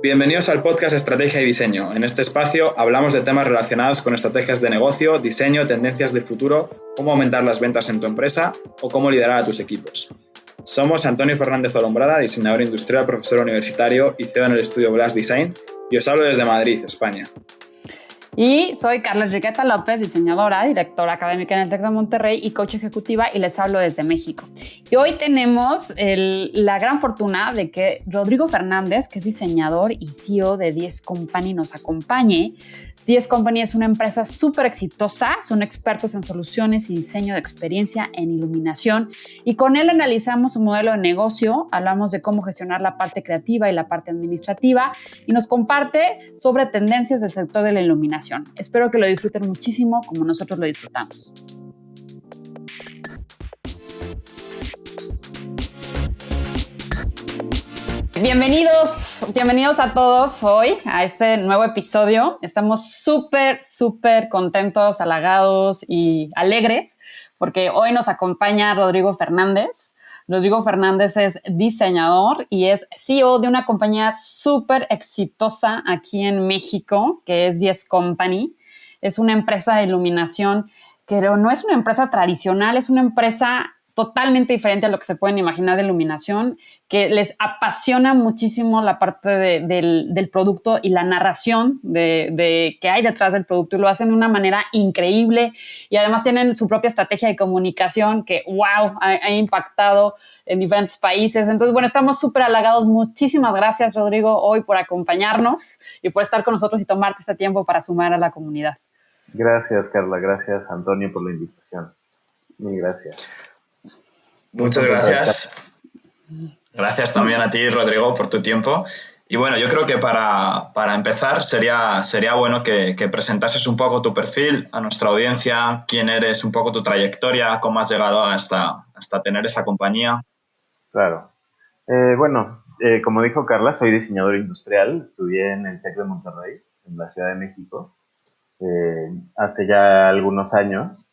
Bienvenidos al podcast Estrategia y Diseño. En este espacio hablamos de temas relacionados con estrategias de negocio, diseño, tendencias de futuro, cómo aumentar las ventas en tu empresa o cómo liderar a tus equipos. Somos Antonio Fernández Olombrada, diseñador industrial, profesor universitario y CEO en el estudio Glass Design, y os hablo desde Madrid, España. Y soy Carla Enriqueta López, diseñadora, directora académica en el TEC de Monterrey y coach ejecutiva, y les hablo desde México. Y hoy tenemos la gran fortuna de que Rodrigo Fernández, que es diseñador y CEO de 10 Company, nos acompañe. 10 Company es una empresa súper exitosa, son expertos en soluciones y diseño de experiencia en iluminación, y con él analizamos su modelo de negocio, hablamos de cómo gestionar la parte creativa y la parte administrativa, y nos comparte sobre tendencias del sector de la iluminación. Espero que lo disfruten muchísimo como nosotros lo disfrutamos. Bienvenidos a todos hoy a este nuevo episodio. Estamos súper contentos, halagados y alegres porque hoy nos acompaña Rodrigo Fernández. Rodrigo Fernández es diseñador y es CEO de una compañía súper exitosa aquí en México, que es 10 Company. Es una empresa de iluminación que no es una empresa tradicional, es una empresa totalmente diferente a lo que se pueden imaginar de iluminación, que les apasiona muchísimo la parte del producto y la narración de que hay detrás del producto, y lo hacen de una manera increíble, y además tienen su propia estrategia de comunicación que, wow, ha impactado en diferentes países. Entonces, bueno, estamos súper halagados. Muchísimas gracias, Rodrigo, hoy por acompañarnos y por estar con nosotros y tomarte este tiempo para sumar a la comunidad. Gracias, Carla. Gracias, Antonio, por la invitación. Mil gracias. Muchas gracias. Gracias también a ti, Rodrigo, por tu tiempo. Y bueno, yo creo que para empezar sería bueno que presentases un poco tu perfil a nuestra audiencia, quién eres, un poco tu trayectoria, cómo has llegado hasta tener esa compañía. Claro. Como dijo Carla, soy diseñador industrial. Estudié en el TEC de Monterrey, en la Ciudad de México, hace ya algunos años.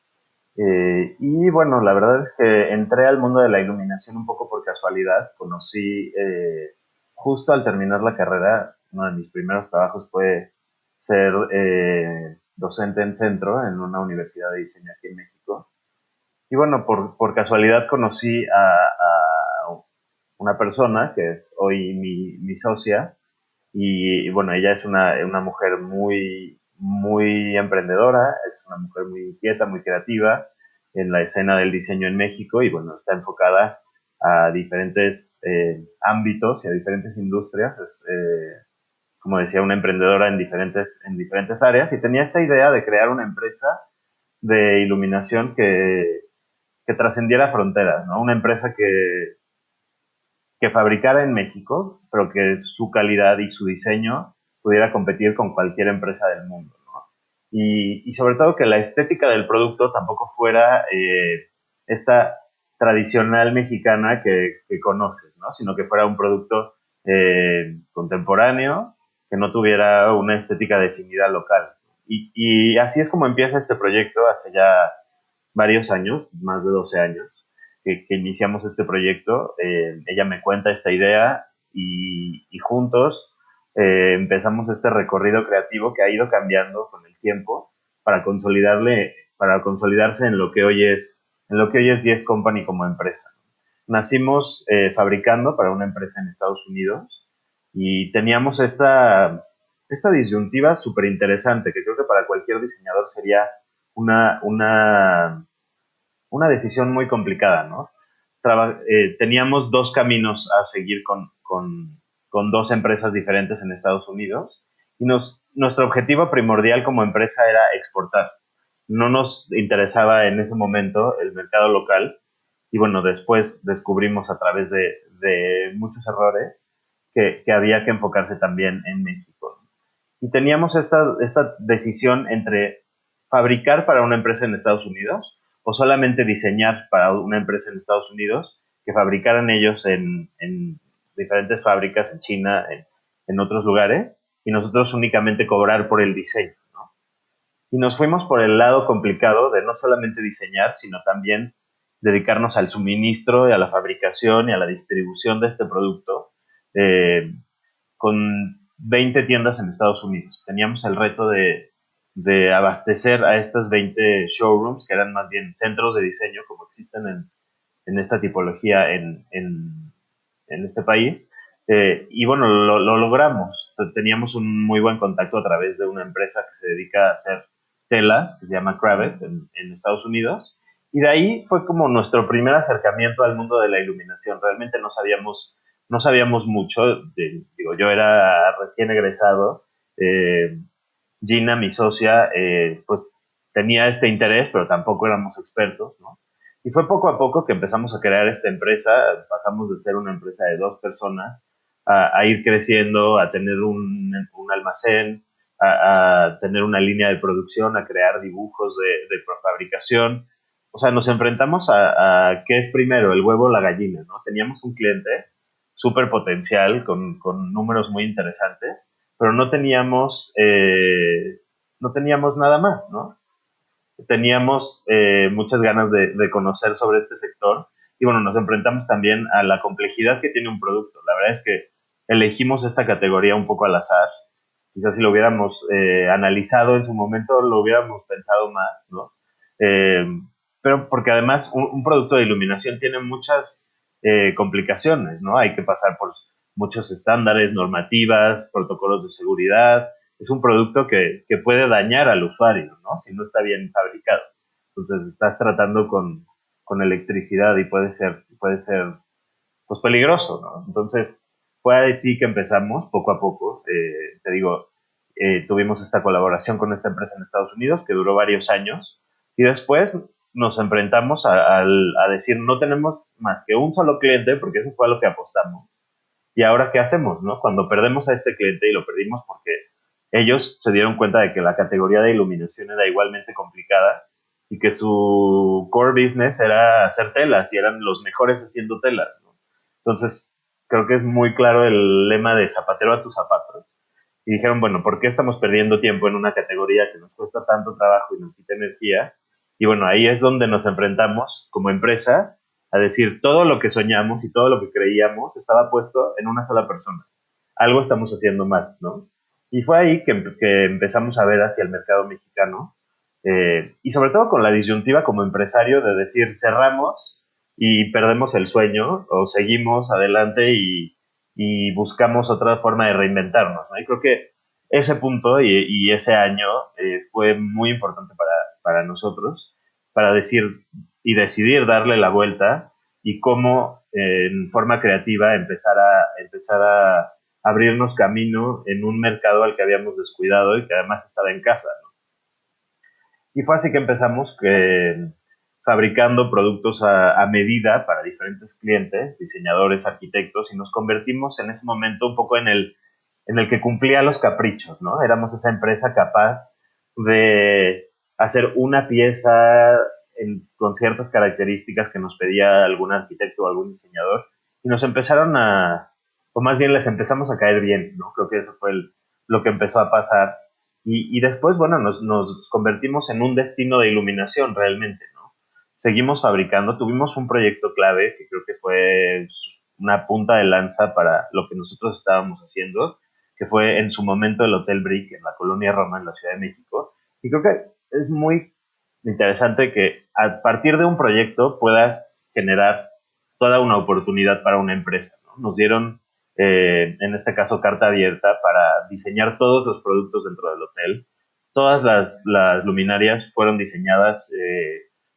Y bueno, la verdad es que entré al mundo de la iluminación un poco por casualidad. Conocí, justo al terminar la carrera, uno de mis primeros trabajos fue ser docente en centro en una universidad de diseño aquí en México. Y bueno, por casualidad conocí a una persona que es hoy mi socia. Y bueno, ella es una mujer muy emprendedora, es una mujer muy inquieta, muy creativa en la escena del diseño en México, y bueno, está enfocada a diferentes ámbitos y a diferentes industrias. Es, como decía, una emprendedora en diferentes áreas, y tenía esta idea de crear una empresa de iluminación que trascendiera fronteras, ¿no? Una empresa que fabricara en México, pero que su calidad y su diseño pudiera competir con cualquier empresa del mundo, ¿no? Y sobre todo que la estética del producto tampoco fuera esta tradicional mexicana que conoces, ¿no? Sino que fuera un producto contemporáneo, que no tuviera una estética definida local. Y así es como empieza este proyecto hace ya varios años, más de 12 años, que iniciamos este proyecto. Ella me cuenta esta idea y juntos empezamos este recorrido creativo que ha ido cambiando con el tiempo para consolidarse en lo que hoy es 10 Company como empresa. Nacimos fabricando para una empresa en Estados Unidos, y teníamos esta disyuntiva súper interesante que creo que para cualquier diseñador sería una decisión muy complicada, ¿no? Teníamos dos caminos a seguir con dos empresas diferentes en Estados Unidos, y nuestro objetivo primordial como empresa era exportar. No nos interesaba en ese momento el mercado local, y bueno, después descubrimos a través de muchos errores que había que enfocarse también en México. Y teníamos esta decisión entre fabricar para una empresa en Estados Unidos o solamente diseñar para una empresa en Estados Unidos, que fabricaran ellos en diferentes fábricas en China, en otros lugares, y nosotros únicamente cobrar por el diseño, ¿no? Y nos fuimos por el lado complicado de no solamente diseñar, sino también dedicarnos al suministro y a la fabricación y a la distribución de este producto, con 20 tiendas en Estados Unidos. Teníamos el reto de abastecer a estas 20 showrooms, que eran más bien centros de diseño, como existen en esta tipología en este país. Y bueno, lo logramos. Teníamos un muy buen contacto a través de una empresa que se dedica a hacer telas, que se llama Kravet, en Estados Unidos. Y de ahí fue como nuestro primer acercamiento al mundo de la iluminación. Realmente no sabíamos mucho. Digo, yo era recién egresado. Gina, mi socia, pues tenía este interés, pero tampoco éramos expertos, ¿no? Y fue poco a poco que empezamos a crear esta empresa. Pasamos de ser una empresa de 2 personas a ir creciendo, a tener un almacén, a tener una línea de producción, a crear dibujos de fabricación. O sea, nos enfrentamos a qué es primero, el huevo o la gallina, ¿no? Teníamos un cliente súper potencial, con números muy interesantes, pero no teníamos nada más, ¿no? Teníamos muchas ganas de conocer sobre este sector y bueno, nos enfrentamos también a la complejidad que tiene un producto. La verdad es que elegimos esta categoría un poco al azar. Quizás si lo hubiéramos analizado en su momento, lo hubiéramos pensado más, ¿no? Eh, pero porque además un producto de iluminación tiene muchas complicaciones, ¿no? Hay que pasar por muchos estándares, normativas, protocolos de seguridad. Es un producto que puede dañar al usuario, ¿no? Si no está bien fabricado. Entonces estás tratando con electricidad y puede ser pues peligroso, ¿no? Entonces fue así que empezamos poco a poco. Te digo, tuvimos esta colaboración con esta empresa en Estados Unidos que duró varios años y después nos enfrentamos a decir no tenemos más que un solo cliente porque eso fue a lo que apostamos. ¿Y ahora qué hacemos, no? Cuando perdemos a este cliente y lo perdimos porque ellos se dieron cuenta de que la categoría de iluminación era igualmente complicada y que su core business era hacer telas y eran los mejores haciendo telas, ¿no? Entonces, creo que es muy claro el lema de zapatero a tus zapatos. Y dijeron, bueno, ¿por qué estamos perdiendo tiempo en una categoría que nos cuesta tanto trabajo y nos quita energía? Y bueno, ahí es donde nos enfrentamos como empresa a decir todo lo que soñamos y todo lo que creíamos estaba puesto en una sola persona. Algo estamos haciendo mal, ¿no? Y fue ahí que empezamos a ver hacia el mercado mexicano y sobre todo con la disyuntiva como empresario de decir cerramos y perdemos el sueño o seguimos adelante y buscamos otra forma de reinventarnos, ¿no? Y creo que ese punto y ese año fue muy importante para nosotros, para decir y decidir darle la vuelta y cómo en forma creativa empezar a abrirnos camino en un mercado al que habíamos descuidado y que además estaba en casa, ¿no? Y fue así que empezamos fabricando productos a medida para diferentes clientes, diseñadores, arquitectos, y nos convertimos en ese momento un poco en el que cumplía los caprichos, ¿no? Éramos esa empresa capaz de hacer una pieza con ciertas características que nos pedía algún arquitecto o algún diseñador, y nos empezaron o más bien les empezamos a caer bien, ¿no? Creo que eso fue lo que empezó a pasar. Y después, bueno, nos convertimos en un destino de iluminación realmente, ¿no? Seguimos fabricando, tuvimos un proyecto clave que creo que fue una punta de lanza para lo que nosotros estábamos haciendo, que fue en su momento el Hotel Brick en la Colonia Roma, en la Ciudad de México. Y creo que es muy interesante que a partir de un proyecto puedas generar toda una oportunidad para una empresa, ¿no? Nos dieron en este caso carta abierta para diseñar todos los productos dentro del hotel. Todas las luminarias fueron diseñadas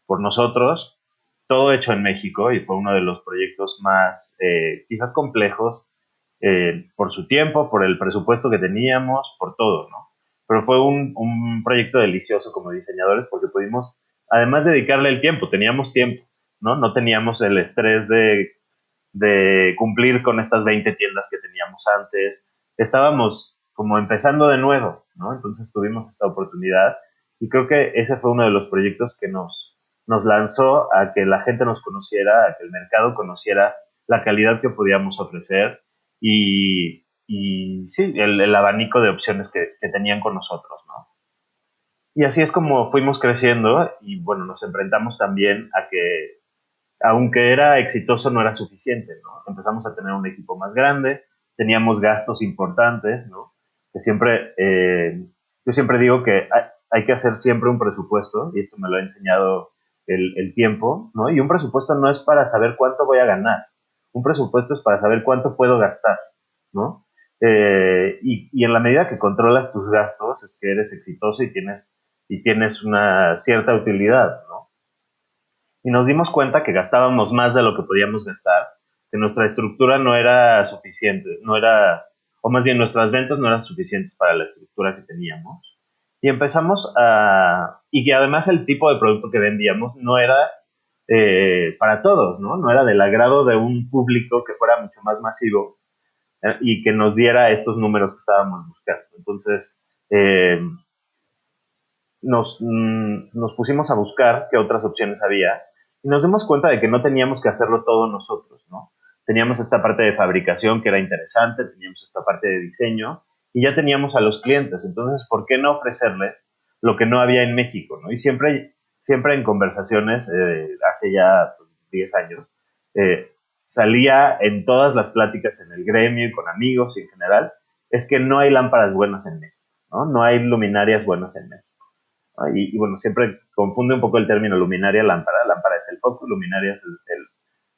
por nosotros, todo hecho en México y fue uno de los proyectos más quizás complejos por su tiempo, por el presupuesto que teníamos, por todo, ¿no? Pero fue un proyecto delicioso como diseñadores porque pudimos, además de dedicarle el tiempo, teníamos tiempo, ¿no? No teníamos el estrés de cumplir con estas 20 tiendas que teníamos antes. Estábamos como empezando de nuevo, ¿no? Entonces tuvimos esta oportunidad y creo que ese fue uno de los proyectos que nos lanzó a que la gente nos conociera, a que el mercado conociera la calidad que podíamos ofrecer y sí, el abanico de opciones que tenían con nosotros, ¿no? Y así es como fuimos creciendo y bueno, nos enfrentamos también a que aunque era exitoso, no era suficiente, ¿no? Empezamos a tener un equipo más grande, teníamos gastos importantes, ¿no? Que siempre, yo siempre digo que hay que hacer siempre un presupuesto, y esto me lo ha enseñado el tiempo, ¿no? Y un presupuesto no es para saber cuánto voy a ganar, un presupuesto es para saber cuánto puedo gastar, ¿no? Y en la medida que controlas tus gastos es que eres exitoso y tienes una cierta utilidad, ¿no? Y nos dimos cuenta que gastábamos más de lo que podíamos gastar, que nuestra estructura no era suficiente, o más bien nuestras ventas no eran suficientes para la estructura que teníamos. Y y que además el tipo de producto que vendíamos no era para todos, ¿no? No era del agrado de un público que fuera mucho más masivo y que nos diera estos números que estábamos buscando. Entonces, nos pusimos a buscar qué otras opciones había y nos dimos cuenta de que no teníamos que hacerlo todo nosotros, ¿no? Teníamos esta parte de fabricación que era interesante, teníamos esta parte de diseño y ya teníamos a los clientes. Entonces, ¿por qué no ofrecerles lo que no había en México, ¿no? Y siempre en conversaciones, hace ya 10 años, salía en todas las pláticas en el gremio y con amigos y en general, es que no hay lámparas buenas en México, ¿no? No hay luminarias buenas en México. Y bueno, siempre confunde un poco el término luminaria, lámpara. Lámpara es el foco, luminaria es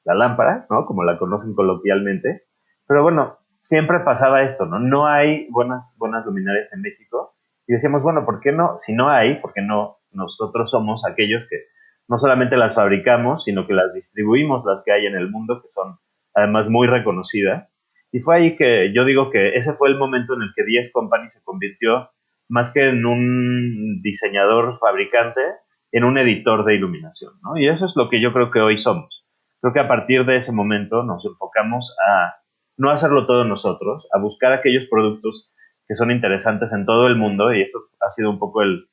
la lámpara, ¿no? Como la conocen coloquialmente. Pero bueno, siempre pasaba esto, ¿no? No hay buenas luminarias en México. Y decíamos, bueno, ¿por qué no? Si no hay, ¿por qué no? Nosotros somos aquellos que no solamente las fabricamos, sino que las distribuimos, las que hay en el mundo, que son además muy reconocidas. Y fue ahí que yo digo que ese fue el momento en el que 10 Company se convirtió más que en un diseñador fabricante, en un editor de iluminación, ¿no? Y eso es lo que yo creo que hoy somos. Creo que a partir de ese momento nos enfocamos a no hacerlo todo nosotros, a buscar aquellos productos que son interesantes en todo el mundo, y eso ha sido un poco el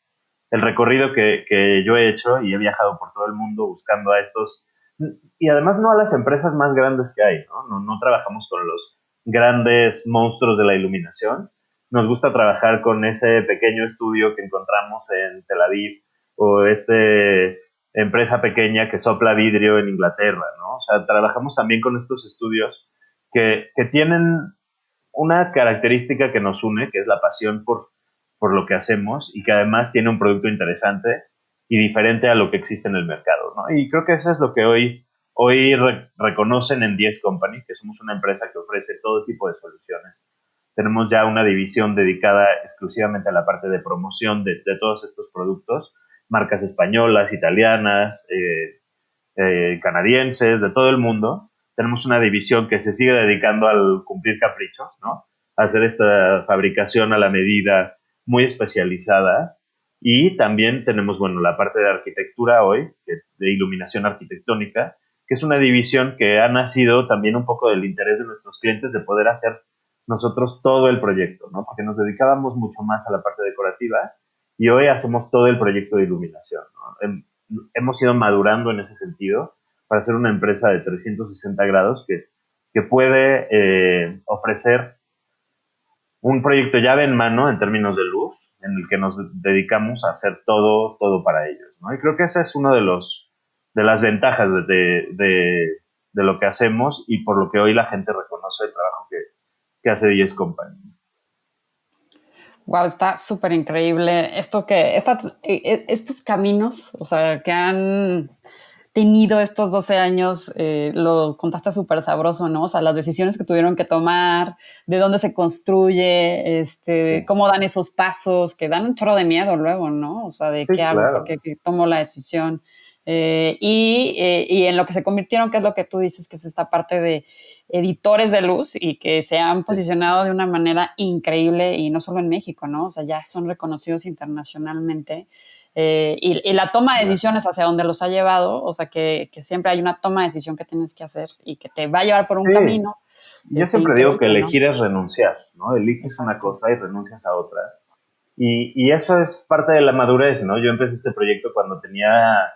recorrido que yo he hecho y he viajado por todo el mundo buscando a estos, y además no a las empresas más grandes que hay, ¿no? No trabajamos con los grandes monstruos de la iluminación, nos gusta trabajar con ese pequeño estudio que encontramos en Tel Aviv o empresa pequeña que sopla vidrio en Inglaterra, ¿no? O sea, trabajamos también con estos estudios que tienen una característica que nos une, que es la pasión por lo que hacemos y que además tiene un producto interesante y diferente a lo que existe en el mercado, ¿no? Y creo que eso es lo que hoy reconocen en 10 Company, que somos una empresa que ofrece todo tipo de soluciones. Tenemos ya una división dedicada exclusivamente a la parte de promoción de todos estos productos, marcas españolas, italianas, canadienses, de todo el mundo. Tenemos una división que se sigue dedicando al cumplir caprichos, ¿no? A hacer esta fabricación a la medida muy especializada. Y también tenemos, bueno, la parte de arquitectura hoy, de iluminación arquitectónica, que es una división que ha nacido también un poco del interés de nuestros clientes de poder hacer nosotros todo el proyecto, ¿no? Porque nos dedicábamos mucho más a la parte decorativa y hoy hacemos todo el proyecto de iluminación, ¿no? Hemos ido madurando en ese sentido para ser una empresa de 360 grados que puede ofrecer un proyecto llave en mano en términos de luz, en el que nos dedicamos a hacer todo para ellos, ¿no? Y creo que esa es una de las ventajas de lo que hacemos y por lo que hoy la gente reconoce el trabajo que hace 10 Company. Wow, está súper increíble estos caminos, o sea, que han tenido estos 12 años, lo contaste súper sabroso, ¿no? O sea, las decisiones que tuvieron que tomar, de dónde se construye, cómo dan esos pasos, que dan un chorro de miedo luego, ¿no? O sea, de Sí, qué hago, claro. por qué tomo la decisión. Y en lo que se convirtieron, que es lo que tú dices, que es esta parte de editores de luz y que se han posicionado de una manera increíble y no solo en México, ¿no? O sea, ya son reconocidos internacionalmente. Y la toma de decisiones hacia donde los ha llevado, o sea, que siempre hay una toma de decisión que tienes que hacer y que te va a llevar por un Sí. camino. Yo siempre digo que Increíble, ¿no? elegir es renunciar, ¿no? Eliges una Exacto. cosa y renuncias a otra. Y eso es parte de la madurez, ¿no? Yo empecé este proyecto cuando tenía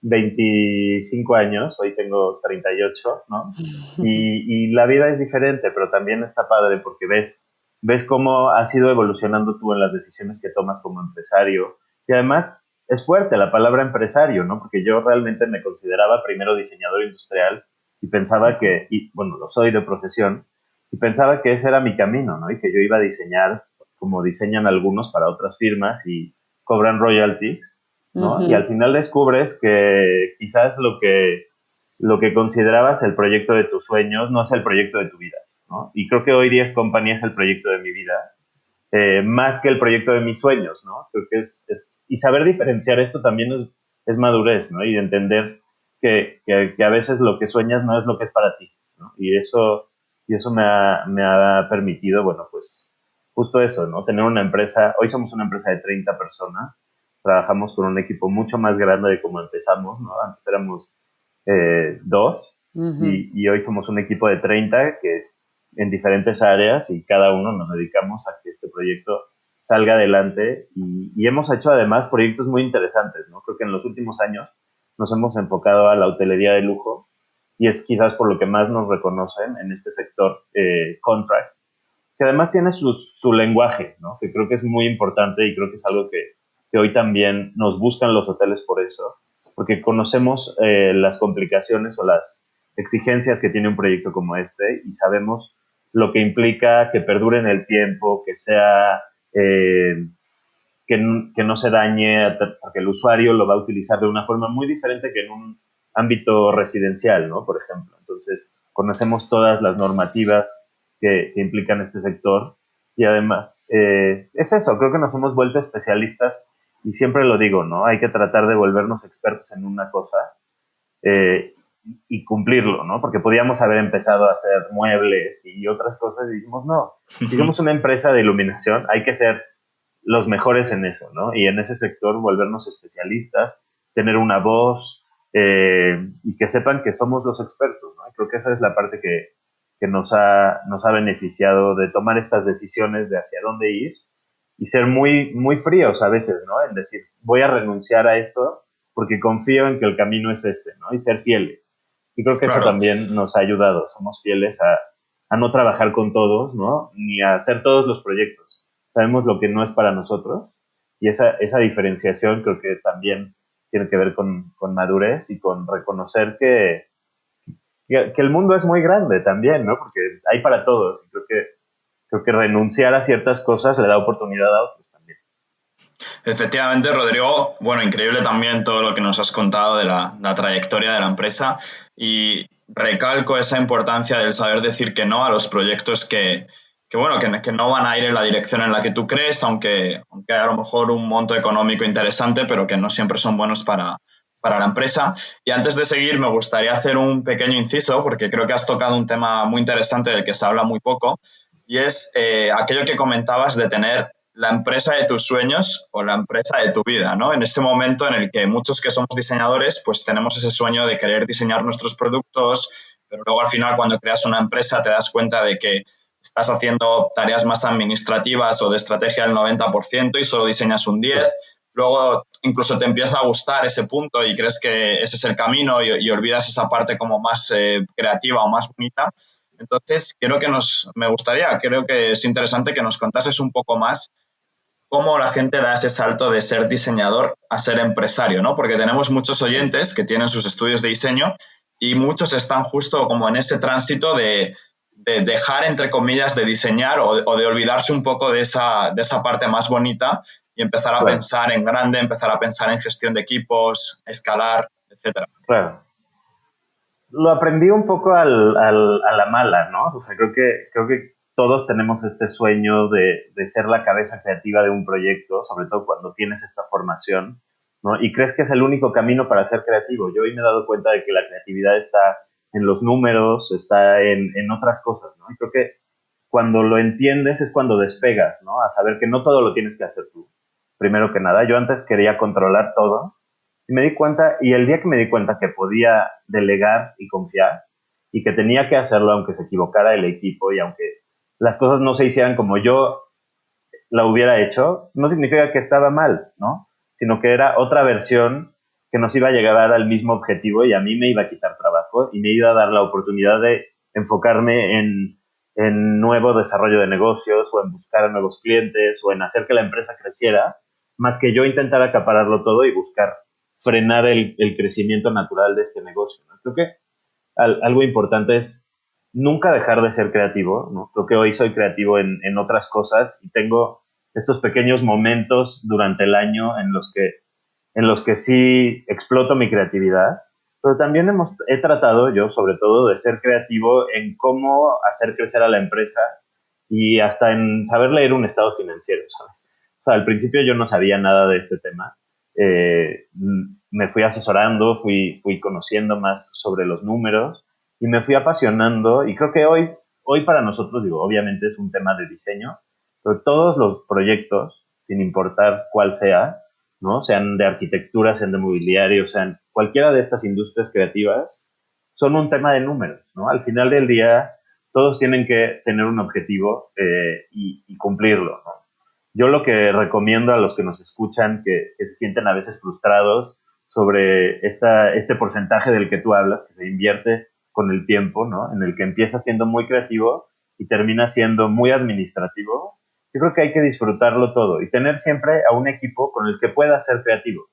25 años, hoy tengo 38, ¿no? Y la vida es diferente, pero también está padre porque ves cómo has ido evolucionando tú en las decisiones que tomas como empresario. Y además es fuerte la palabra empresario, ¿no? Porque yo realmente me consideraba primero diseñador industrial y pensaba y bueno, lo soy de profesión, y pensaba que ese era mi camino, ¿no? Y que yo iba a diseñar como diseñan algunos para otras firmas y cobran royalties, ¿no? Y al final descubres que quizás lo que considerabas el proyecto de tus sueños no es el proyecto de tu vida, ¿no? Y creo que hoy 10 Company es el proyecto de mi vida, más que el proyecto de mis sueños, ¿no? Creo que y saber diferenciar esto también es madurez, ¿no? Y entender que a veces lo que sueñas no es lo que es para ti, ¿no? Y eso me ha permitido, bueno, pues justo eso, ¿no? Tener una empresa, hoy somos una empresa de 30 personas, trabajamos con un equipo mucho más grande de como empezamos, ¿no? Antes éramos dos, y hoy somos un equipo de 30 que en diferentes áreas y cada uno nos dedicamos a que este proyecto salga adelante y hemos hecho además proyectos muy interesantes, ¿no? Creo que en los últimos años nos hemos enfocado a la hotelería de lujo y es quizás por lo que más nos reconocen en este sector contract, que además tiene su lenguaje, ¿no? Que creo que es muy importante y creo que es algo que hoy también nos buscan los hoteles por eso, porque conocemos las complicaciones o las exigencias que tiene un proyecto como este y sabemos lo que implica que perdure en el tiempo, que sea que no se dañe, porque el usuario lo va a utilizar de una forma muy diferente que en un ámbito residencial, ¿no? Por ejemplo. Entonces, conocemos todas las normativas que implican este sector y además, es eso, creo que nos hemos vuelto especialistas y siempre lo digo, ¿no? Hay que tratar de volvernos expertos en una cosa eh, y cumplirlo, ¿no? Porque podíamos haber empezado a hacer muebles y otras cosas y dijimos, no, si somos una empresa de iluminación, hay que ser los mejores en eso, ¿no? Y en ese sector volvernos especialistas, tener una voz y que sepan que somos los expertos, ¿no? Y creo que esa es la parte que nos ha beneficiado de tomar estas decisiones de hacia dónde ir y ser muy fríos a veces, ¿no? En decir, voy a renunciar a esto porque confío en que el camino es este, ¿no? Y ser fieles. Y creo que eso Claro. también nos ha ayudado. Somos fieles a no trabajar con todos, ¿no? Ni a hacer todos los proyectos. Sabemos lo que no es para nosotros y esa diferenciación creo que también tiene que ver con madurez y con reconocer que el mundo es muy grande también, ¿no? Porque hay para todos. Y creo que renunciar a ciertas cosas le da oportunidad a otros también. Efectivamente, Rodrigo, bueno, increíble también todo lo que nos has contado de la trayectoria de la empresa y recalco esa importancia del saber decir que no a los proyectos bueno, que no van a ir en la dirección en la que tú crees, aunque hay a lo mejor un monto económico interesante, pero que no siempre son buenos para la empresa. Y antes de seguir, me gustaría hacer un pequeño inciso, porque creo que has tocado un tema muy interesante del que se habla muy poco, y es aquello que comentabas de tener la empresa de tus sueños o la empresa de tu vida, ¿no? En ese momento en el que muchos que somos diseñadores, pues tenemos ese sueño de querer diseñar nuestros productos, pero luego al final cuando creas una empresa te das cuenta de que estás haciendo tareas más administrativas o de estrategia al 90% y solo diseñas un 10%. Luego incluso te empieza a gustar ese punto y crees que ese es el camino y olvidas esa parte como más creativa o más bonita. Entonces, creo que es interesante que nos contases un poco más cómo la gente da ese salto de ser diseñador a ser empresario, ¿no? Porque tenemos muchos oyentes que tienen sus estudios de diseño y muchos están justo como en ese tránsito de dejar, entre comillas, de diseñar o de olvidarse un poco de esa parte más bonita y empezar a Claro, pensar en grande, empezar a pensar en gestión de equipos, escalar, etcétera. claro. Lo aprendí un poco a la mala, ¿no? O sea, creo que todos tenemos este sueño de ser la cabeza creativa de un proyecto, sobre todo cuando tienes esta formación, ¿no? Y crees que es el único camino para ser creativo. Yo hoy me he dado cuenta de que la creatividad está en los números, está en otras cosas, ¿no? Y creo que cuando lo entiendes es cuando despegas, ¿no? A saber que no todo lo tienes que hacer tú. Primero que nada, yo antes quería controlar todo y me di cuenta, y el día que me di cuenta que podía delegar y confiar y que tenía que hacerlo aunque se equivocara el equipo y aunque las cosas no se hicieran como yo la hubiera hecho, no significa que estaba mal, ¿no? Sino que era otra versión que nos iba a llegar al mismo objetivo y a mí me iba a quitar trabajo y me iba a dar la oportunidad de enfocarme en nuevo desarrollo de negocios o en buscar a nuevos clientes o en hacer que la empresa creciera, más que yo intentar acapararlo todo y buscar frenar el crecimiento natural de este negocio, ¿no? Creo que algo importante es nunca dejar de ser creativo, ¿no? Creo que hoy soy creativo en otras cosas y tengo estos pequeños momentos durante el año en los que sí exploto mi creatividad, pero también he tratado yo, sobre todo, de ser creativo en cómo hacer crecer a la empresa y hasta en saber leer un estado financiero, ¿sabes? O sea, al principio yo no sabía nada de este tema. Me fui asesorando, fui conociendo más sobre los números y me fui apasionando y creo que hoy para nosotros, digo, obviamente es un tema de diseño, pero todos los proyectos, sin importar cuál sea, ¿no? Sean de arquitectura, sean de mobiliario, sean cualquiera de estas industrias creativas, son un tema de números, ¿no? Al final del día, todos tienen que tener un objetivo y cumplirlo, ¿no? Yo lo que recomiendo a los que nos escuchan, que se sienten a veces frustrados sobre este porcentaje del que tú hablas, que se invierte con el tiempo, ¿no? En el que empieza siendo muy creativo y termina siendo muy administrativo, yo creo que hay que disfrutarlo todo y tener siempre a un equipo con el que puedas ser creativo.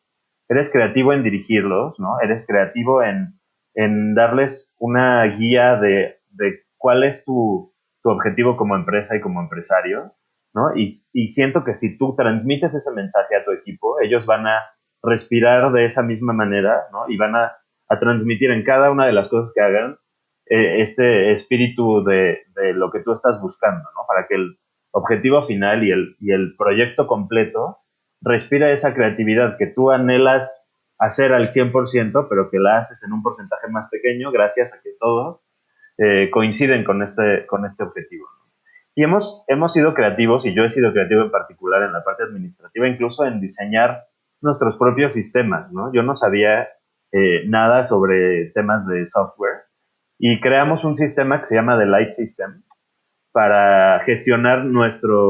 Eres creativo en dirigirlos, ¿no? Eres creativo en darles una guía de cuál es tu objetivo como empresa y como empresario, ¿no? Y siento que si tú transmites ese mensaje a tu equipo, ellos van a respirar de esa misma manera, ¿no? Y van a transmitir en cada una de las cosas que hagan este espíritu de lo que tú estás buscando, ¿no? Para que el objetivo final y el proyecto completo respira esa creatividad que tú anhelas hacer al 100%, pero que la haces en un porcentaje más pequeño gracias a que todos coinciden con este objetivo. Y hemos sido creativos, y yo he sido creativo en particular en la parte administrativa, incluso en diseñar nuestros propios sistemas, ¿no? Yo no sabía nada sobre temas de software y creamos un sistema que se llama The Light System para gestionar nuestra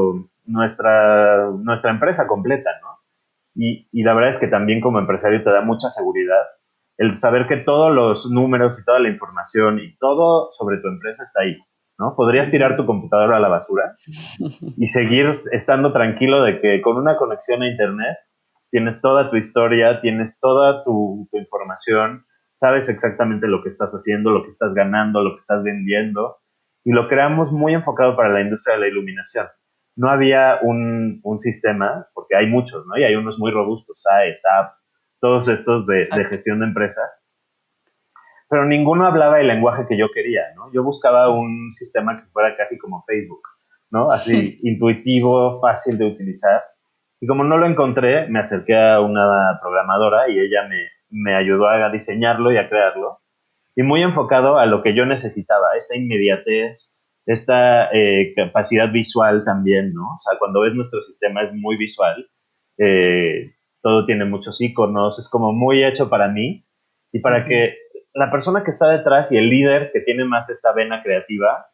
empresa completa, ¿no? Y la verdad es que también como empresario te da mucha seguridad el saber que todos los números y toda la información y todo sobre tu empresa está ahí, ¿no? Podrías tirar tu computadora a la basura y seguir estando tranquilo de que con una conexión a internet tienes toda tu historia, tienes toda tu información, sabes exactamente lo que estás haciendo, lo que estás ganando, lo que estás vendiendo, y lo creamos muy enfocado para la industria de la iluminación. No había un sistema, porque hay muchos, ¿no? Y hay unos muy robustos, SAE, SAP, todos estos de gestión de empresas, pero ninguno hablaba el lenguaje que yo quería, ¿no? Yo buscaba un sistema que fuera casi como Facebook, ¿no? Así, intuitivo, fácil de utilizar. Y como no lo encontré, me acerqué a una programadora y ella me ayudó a diseñarlo y a crearlo. Y muy enfocado a lo que yo necesitaba, esta inmediatez, esta capacidad visual también, ¿no? O sea, cuando ves nuestro sistema es muy visual, eh, todo tiene muchos iconos, es como muy hecho para mí y para que la persona que está detrás y el líder que tiene más esta vena creativa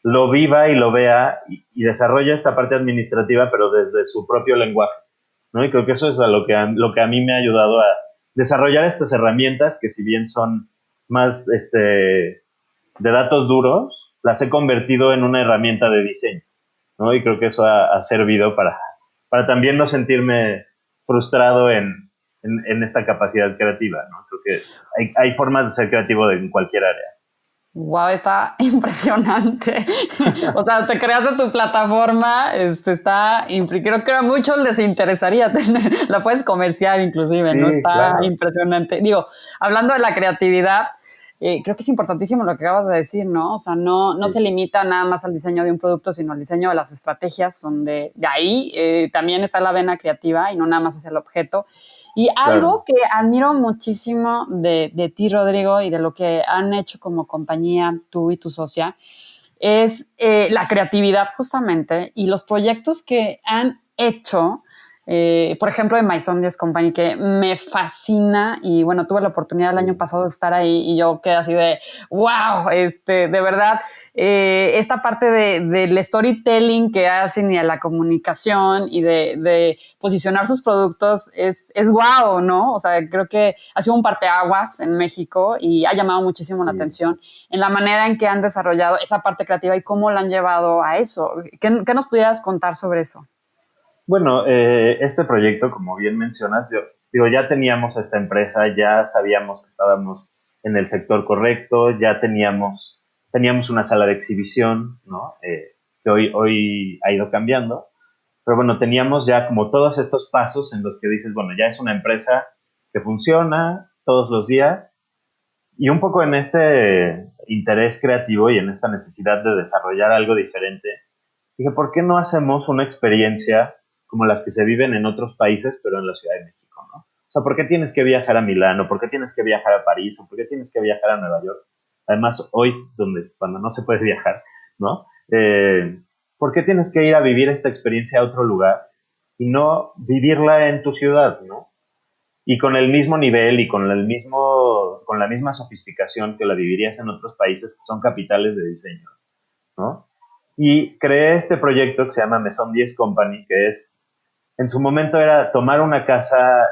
lo viva y lo vea y desarrolla esta parte administrativa, pero desde su propio lenguaje, ¿no? Y creo que eso es lo que a mí me ha ayudado a desarrollar estas herramientas que si bien son más de datos duros, las he convertido en una herramienta de diseño, ¿no? Y creo que eso ha servido para también no sentirme frustrado en esta capacidad creativa, ¿no? Creo que hay formas de ser creativo en cualquier área. Wow, está impresionante. O sea, te creaste tu plataforma, creo que a muchos les interesaría tener, la puedes comerciar inclusive, Sí, ¿no? Está claro. impresionante. Digo, hablando de la creatividad, creo que es importantísimo lo que acabas de decir, ¿no? O sea, no se Sí, limita nada más al diseño de un producto, sino al diseño de las estrategias, donde de ahí también está la vena creativa y no nada más es el objeto. Y algo claro. que admiro muchísimo de ti, Rodrigo, y de lo que han hecho como compañía tú y tu socia, es la creatividad justamente y los proyectos que han hecho, por ejemplo, de Maison 10 Company, que me fascina y bueno, tuve la oportunidad el año Sí. pasado de estar ahí y yo quedé así de, wow, de verdad, esta parte del storytelling que hacen y de la comunicación y de posicionar sus productos es wow, ¿no? O sea, creo que ha sido un parteaguas en México y ha llamado muchísimo la Sí. atención en la manera en que han desarrollado esa parte creativa y cómo la han llevado a eso. ¿Qué nos pudieras contar sobre eso? Bueno, este proyecto, como bien mencionas, yo digo, ya teníamos esta empresa, ya sabíamos que estábamos en el sector correcto, ya teníamos teníamos una sala de exhibición, ¿no? Que hoy ha ido cambiando, pero bueno, teníamos ya como todos estos pasos en los que dices, bueno, ya es una empresa que funciona todos los días, y un poco en este interés creativo y en esta necesidad de desarrollar algo diferente, dije, ¿por qué no hacemos una experiencia como las que se viven en otros países, pero en la Ciudad de México, ¿no? O sea, ¿por qué tienes que viajar a Milán? ¿Por qué tienes que viajar a París? ¿O por qué tienes que viajar a Nueva York? Además, hoy, cuando no se puede viajar, ¿no? ¿Por qué tienes que ir a vivir esta experiencia a otro lugar y no vivirla en tu ciudad, ¿no? Y con el mismo nivel y con la misma sofisticación que la vivirías en otros países que son capitales de diseño, ¿no? Y creé este proyecto que se llama Maison 10 Company, que es, en su momento era tomar una casa,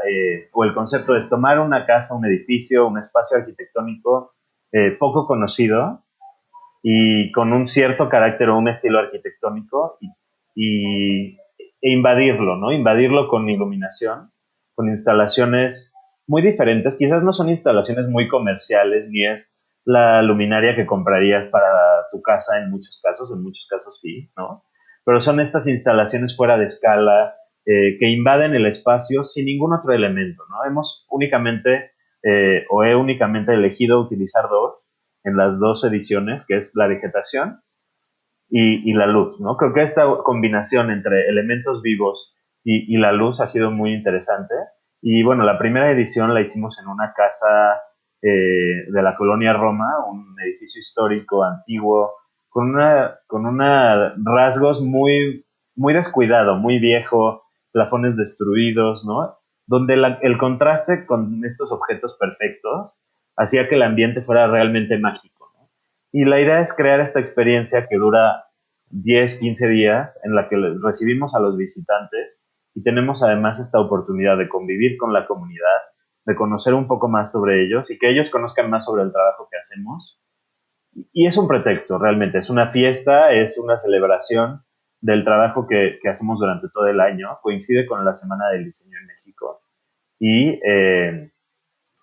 o el concepto es tomar una casa, un edificio, un espacio arquitectónico poco conocido y con un cierto carácter o un estilo arquitectónico e invadirlo, ¿no? Invadirlo con iluminación, con instalaciones muy diferentes. Quizás no son instalaciones muy comerciales, ni es la luminaria que comprarías para tu casa en muchos casos sí, ¿no? Pero son estas instalaciones fuera de escala que invaden el espacio sin ningún otro elemento, ¿no? He únicamente elegido utilizar dos en las dos ediciones, que es la vegetación y la luz, ¿no? Creo que esta combinación entre elementos vivos y la luz ha sido muy interesante. Y bueno, la primera edición la hicimos en una casa de la colonia Roma, un edificio histórico antiguo, con rasgos muy descuidado, muy viejo, plafones destruidos, ¿no? Donde el contraste con estos objetos perfectos hacía que el ambiente fuera realmente mágico, ¿no? Y la idea es crear esta experiencia que dura 10, 15 días en la que recibimos a los visitantes y tenemos además esta oportunidad de convivir con la comunidad, de conocer un poco más sobre ellos y que ellos conozcan más sobre el trabajo que hacemos. Y es un pretexto, realmente, es una fiesta, es una celebración del trabajo que hacemos durante todo el año. Coincide con la Semana del Diseño en México y, eh,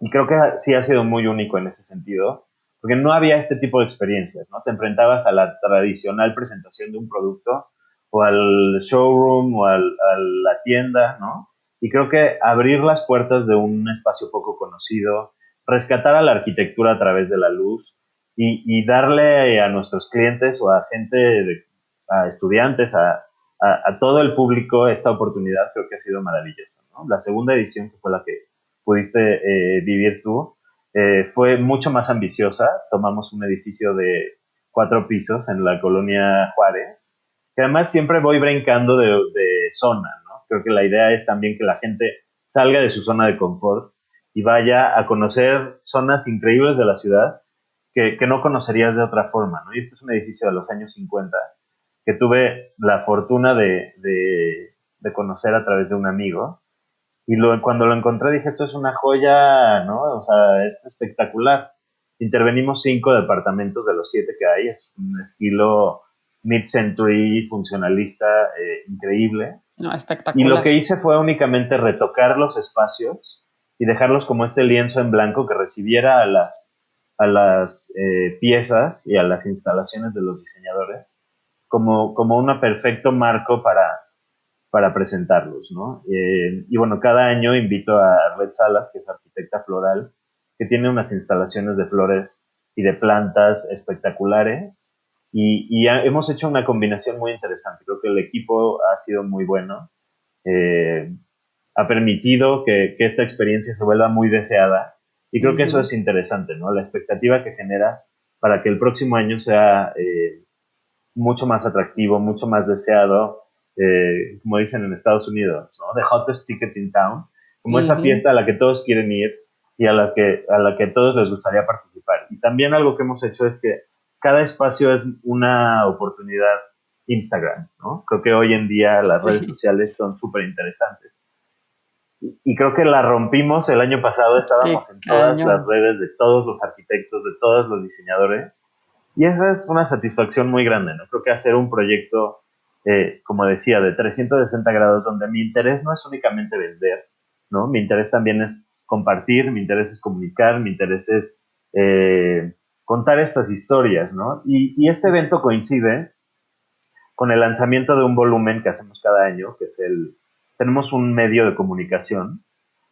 y creo que sí ha sido muy único en ese sentido, porque no había este tipo de experiencias, ¿no? Te enfrentabas a la tradicional presentación de un producto o al showroom o a la tienda, ¿no? Y creo que abrir las puertas de un espacio poco conocido, rescatar a la arquitectura a través de la luz y darle a nuestros clientes o a a estudiantes, a todo el público esta oportunidad, creo que ha sido maravilloso, ¿no? La segunda edición, que fue la que pudiste vivir tú, fue mucho más ambiciosa. Tomamos un edificio de 4 pisos en la colonia Juárez, que además siempre voy brincando de zona, ¿no? Creo que la idea es también que la gente salga de su zona de confort y vaya a conocer zonas increíbles de la ciudad que no conocerías de otra forma, ¿no? Y este es un edificio de los años 50 que tuve la fortuna de conocer a través de un amigo y cuando lo encontré dije, esto es una joya, ¿no? O sea, es espectacular. Intervenimos 5 departamentos de los 7 que hay. Es un estilo mid-century, funcionalista, increíble. No, Y lo espectacular. que hice fue únicamente retocar los espacios y dejarlos como este lienzo en blanco que recibiera a las piezas y a las instalaciones de los diseñadores como un perfecto marco para presentarlos, ¿no? Y bueno, cada año invito a Red Salas, que es arquitecta floral, que tiene unas instalaciones de flores y de plantas espectaculares y hemos hecho una combinación muy interesante. Creo que el equipo ha sido muy bueno, eh, ha permitido que esta experiencia se vuelva muy deseada y creo que eso Ujú. es interesante, ¿no? La expectativa que generas para que el próximo año sea mucho más atractivo, mucho más deseado, como dicen en Estados Unidos, ¿no? The hottest ticket in town, como esa Ujú. fiesta a la que todos quieren ir y a la que todos les gustaría participar. Y también algo que hemos hecho es que cada espacio es una oportunidad Instagram, ¿no? Creo que hoy en día las redes Sí, sociales son súper interesantes. Y creo que la rompimos el año pasado, qué estábamos en todas las cañón. redes de todos los arquitectos, de todos los diseñadores, y esa es una satisfacción muy grande, ¿no? Creo que hacer un proyecto, como decía, de 360 grados, donde mi interés no es únicamente vender, ¿no? Mi interés también es compartir, mi interés es comunicar, mi interés es contar estas historias, ¿no? Y este evento coincide con el lanzamiento de un volumen que hacemos cada año, que es tenemos un medio de comunicación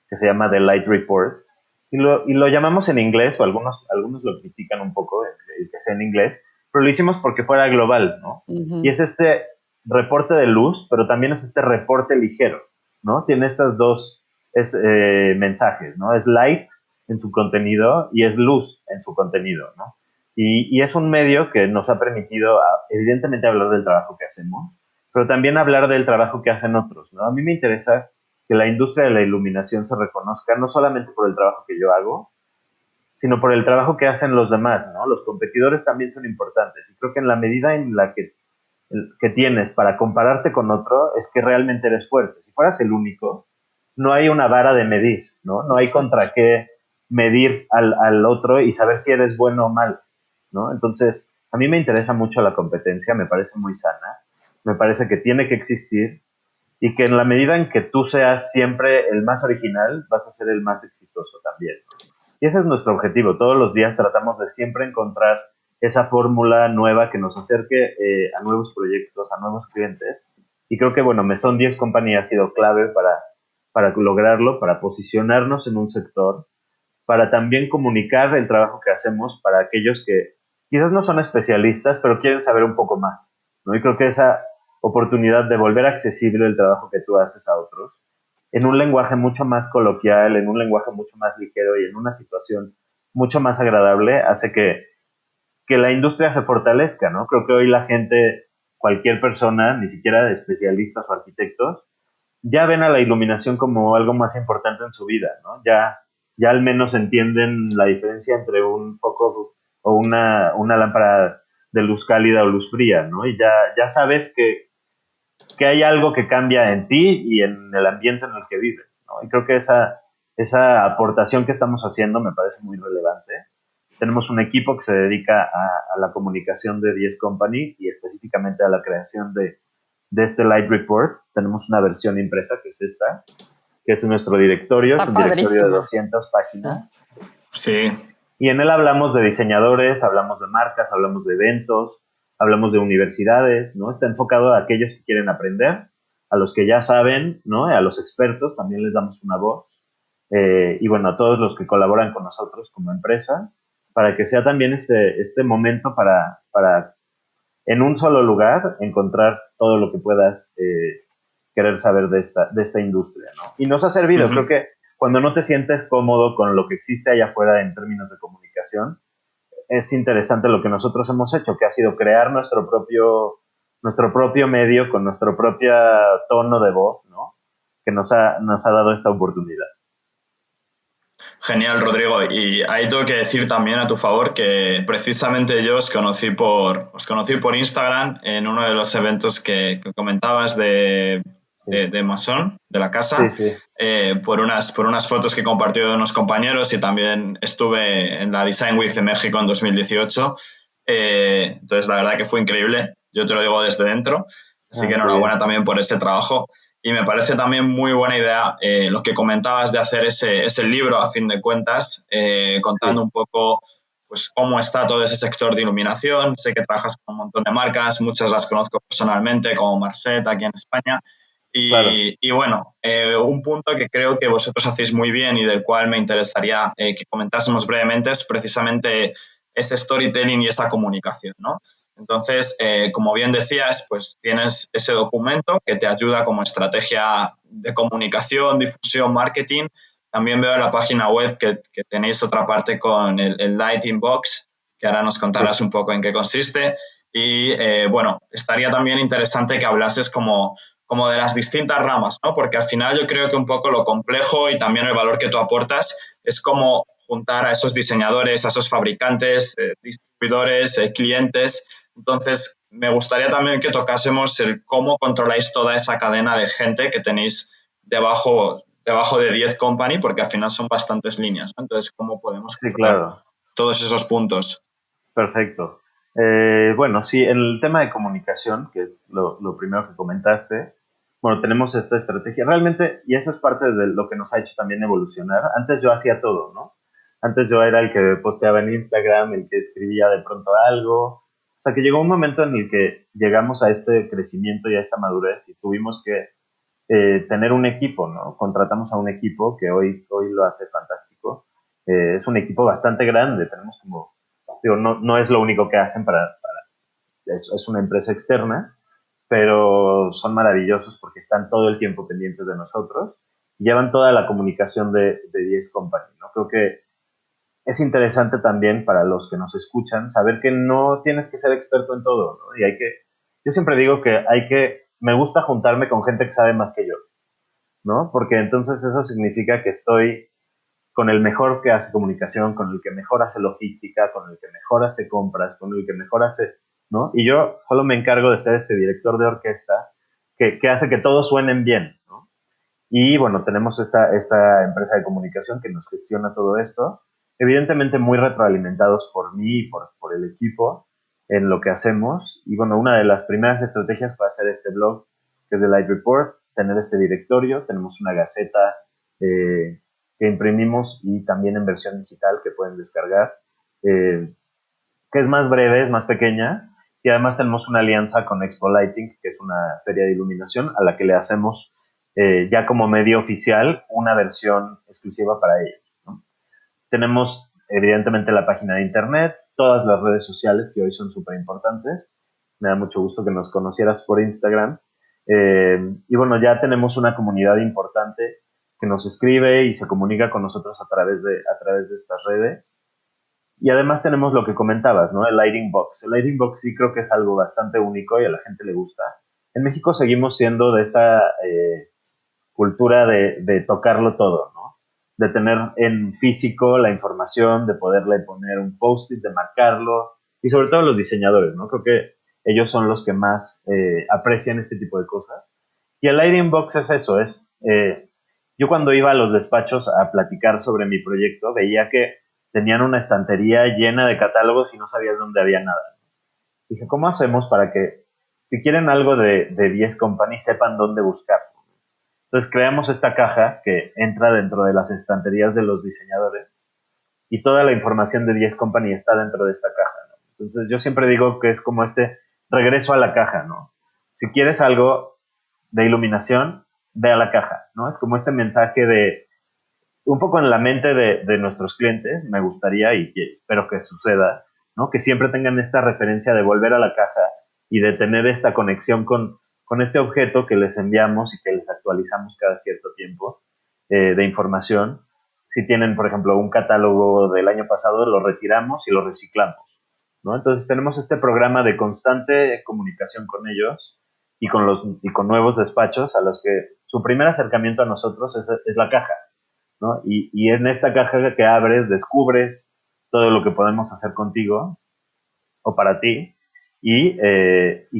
que se llama The Light Report, y lo llamamos en inglés, o algunos lo critican un poco, el que sea en inglés, pero lo hicimos porque fuera global, ¿no? Ujú. Y es este reporte de luz, pero también es este reporte ligero, ¿no? Tiene estos dos mensajes, ¿no? Es light en su contenido y es luz en su contenido, ¿no? Y es un medio que nos ha permitido, evidentemente, hablar del trabajo que hacemos, pero también hablar del trabajo que hacen otros, ¿no? A mí me interesa que la industria de la iluminación se reconozca no solamente por el trabajo que yo hago, sino por el trabajo que hacen los demás, ¿no? Los competidores también son importantes y creo que en la medida en la que tienes para compararte con otro es que realmente eres fuerte. Si fueras el único, no hay una vara de medir, ¿no? No hay Exacto. contra qué medir al otro y saber si eres bueno o mal, ¿no? Entonces, a mí me interesa mucho la competencia, me parece muy sana, me parece que tiene que existir y que en la medida en que tú seas siempre el más original, vas a ser el más exitoso también. Y ese es nuestro objetivo. Todos los días tratamos de siempre encontrar esa fórmula nueva que nos acerque a nuevos proyectos, a nuevos clientes. Y creo que, bueno, Maison 10 Company ha sido clave para lograrlo, para posicionarnos en un sector, para también comunicar el trabajo que hacemos para aquellos que quizás no son especialistas, pero quieren saber un poco más, ¿no? Y creo que esa oportunidad de volver accesible el trabajo que tú haces a otros, en un lenguaje mucho más coloquial, en un lenguaje mucho más ligero y en una situación mucho más agradable, hace que la industria se fortalezca, ¿no? Creo que hoy la gente, cualquier persona, ni siquiera especialistas o arquitectos, ya ven a la iluminación como algo más importante en su vida, ¿no? Ya al menos entienden la diferencia entre un foco o una lámpara de luz cálida o luz fría, ¿no? Y ya sabes que hay algo que cambia en ti y en el ambiente en el que vives, ¿no? Y creo que esa aportación que estamos haciendo me parece muy relevante. Tenemos un equipo que se dedica a la comunicación de 10 Company y específicamente a la creación de este Light Report. Tenemos una versión impresa que es esta, que es nuestro directorio, Está es un directorio de padrísimo. 200 Sí. páginas. Sí, Y en él hablamos de diseñadores, hablamos de marcas, hablamos de eventos, hablamos de universidades, ¿no? Está enfocado a aquellos que quieren aprender, a los que ya saben, ¿no? A los expertos también les damos una voz. Y bueno, a todos los que colaboran con nosotros como empresa, para que sea también este momento para en un solo lugar encontrar todo lo que puedas querer saber de esta industria, ¿no? Y nos ha servido, creo ujú, que cuando no te sientes cómodo con lo que existe allá afuera en términos de comunicación, es interesante lo que nosotros hemos hecho, que ha sido crear nuestro propio medio con nuestro propio tono de voz, ¿no? Que nos ha dado esta oportunidad. genial, Rodrigo. Y ahí tengo que decir también a tu favor que precisamente yo os conocí por Instagram en uno de los eventos que comentabas Sí, de Masón, de la sí, casa, sí. por unas fotos que compartió de unos compañeros y también estuve en la Design Week de México en 2018. Entonces, la verdad que fue increíble. Yo te lo digo desde dentro. Así que Ah, qué enhorabuena bien. también por ese trabajo. Y me parece también muy buena idea lo que comentabas de hacer ese libro, a fin de cuentas, contando Sí, un poco pues, cómo está todo ese sector de iluminación. Sé que trabajas con un montón de marcas, muchas las conozco personalmente, como Marset aquí en España. claro. Y bueno, un punto que creo que vosotros hacéis muy bien y del cual me interesaría que comentásemos brevemente es precisamente ese storytelling y esa comunicación, ¿no? Entonces, como bien decías, pues tienes ese documento que te ayuda como estrategia de comunicación, difusión, marketing. También veo en la página web que tenéis otra parte con el Lighting Box, que ahora nos contarás Sí, un poco en qué consiste. Y bueno, estaría también interesante que hablases como de las distintas ramas, ¿no? Porque al final yo creo que un poco lo complejo y también el valor que tú aportas es como juntar a esos diseñadores, a esos fabricantes, distribuidores, clientes. Entonces, me gustaría también que tocásemos el cómo controláis toda esa cadena de gente que tenéis debajo de 10 Company, porque al final son bastantes líneas, ¿no? Entonces, ¿cómo podemos sí, controlar claro. todos esos puntos? Perfecto. Bueno, sí, en el tema de comunicación, que es lo primero que comentaste, bueno, tenemos esta estrategia realmente, y eso es parte de lo que nos ha hecho también evolucionar. Antes yo hacía todo, ¿no? Antes yo era el que posteaba en Instagram, el que escribía de pronto algo, hasta que llegó un momento en el que llegamos a este crecimiento y a esta madurez y tuvimos que tener un equipo, ¿no? Contratamos a un equipo que hoy lo hace fantástico. Es un equipo bastante grande, tenemos como, digo, no es lo único que hacen es una empresa externa, pero son maravillosos porque están todo el tiempo pendientes de nosotros y llevan toda la comunicación de 10 Company, ¿no? Creo que es interesante también para los que nos escuchan saber que no tienes que ser experto en todo, ¿no? Yo siempre digo que me gusta juntarme con gente que sabe más que yo, ¿no? Porque entonces eso significa que estoy con el mejor que hace comunicación, con el que mejor hace logística, con el que mejor hace compras, con el que mejor hace, ¿no? Y yo solo me encargo de ser este director de orquesta que hace que todos suenen bien, ¿no? Y bueno, tenemos esta empresa de comunicación que nos gestiona todo esto, evidentemente muy retroalimentados por mí y por el equipo en lo que hacemos. Y bueno, una de las primeras estrategias fue hacer este blog, que es de Light Report, tener este directorio, tenemos una gaceta que imprimimos y también en versión digital que pueden descargar, eh, que es más breve, es más pequeña, y además tenemos una alianza con Expo Lighting, que es una feria de iluminación a la que le hacemos ya como medio oficial una versión exclusiva para ellos, ¿no? Tenemos evidentemente la página de internet, todas las redes sociales que hoy son súper importantes. Me da mucho gusto que nos conocieras por Instagram. Y bueno, ya tenemos una comunidad importante que nos escribe y se comunica con nosotros a través de estas redes. Y además tenemos lo que comentabas, ¿no? El Lighting Box. El Lighting Box sí creo que es algo bastante único y a la gente le gusta. En México seguimos siendo de esta cultura de tocarlo todo, ¿no? De tener en físico la información, de poderle poner un post-it, de marcarlo, y sobre todo los diseñadores, ¿no? Creo que ellos son los que más aprecian este tipo de cosas. Y el Lighting Box es eso, yo cuando iba a los despachos a platicar sobre mi proyecto, veía que tenían una estantería llena de catálogos y no sabías dónde había nada. Dije, ¿cómo hacemos para que si quieren algo de 10 Company sepan dónde buscar? Entonces creamos esta caja que entra dentro de las estanterías de los diseñadores y toda la información de 10 Company está dentro de esta caja, ¿no? Entonces yo siempre digo que es como este regreso a la caja, ¿no? Si quieres algo de iluminación, ve a la caja, ¿no? Es como este mensaje de un poco en la mente de nuestros clientes, me gustaría y espero que suceda, ¿no? Que siempre tengan esta referencia de volver a la caja y de tener esta conexión con este objeto que les enviamos y que les actualizamos cada cierto tiempo de información. Si tienen, por ejemplo, un catálogo del año pasado, lo retiramos y lo reciclamos, ¿no? Entonces tenemos este programa de constante comunicación con ellos y con nuevos despachos a los que su primer acercamiento a nosotros es la caja, ¿no? Y en esta caja que abres, descubres todo lo que podemos hacer contigo o para ti. Y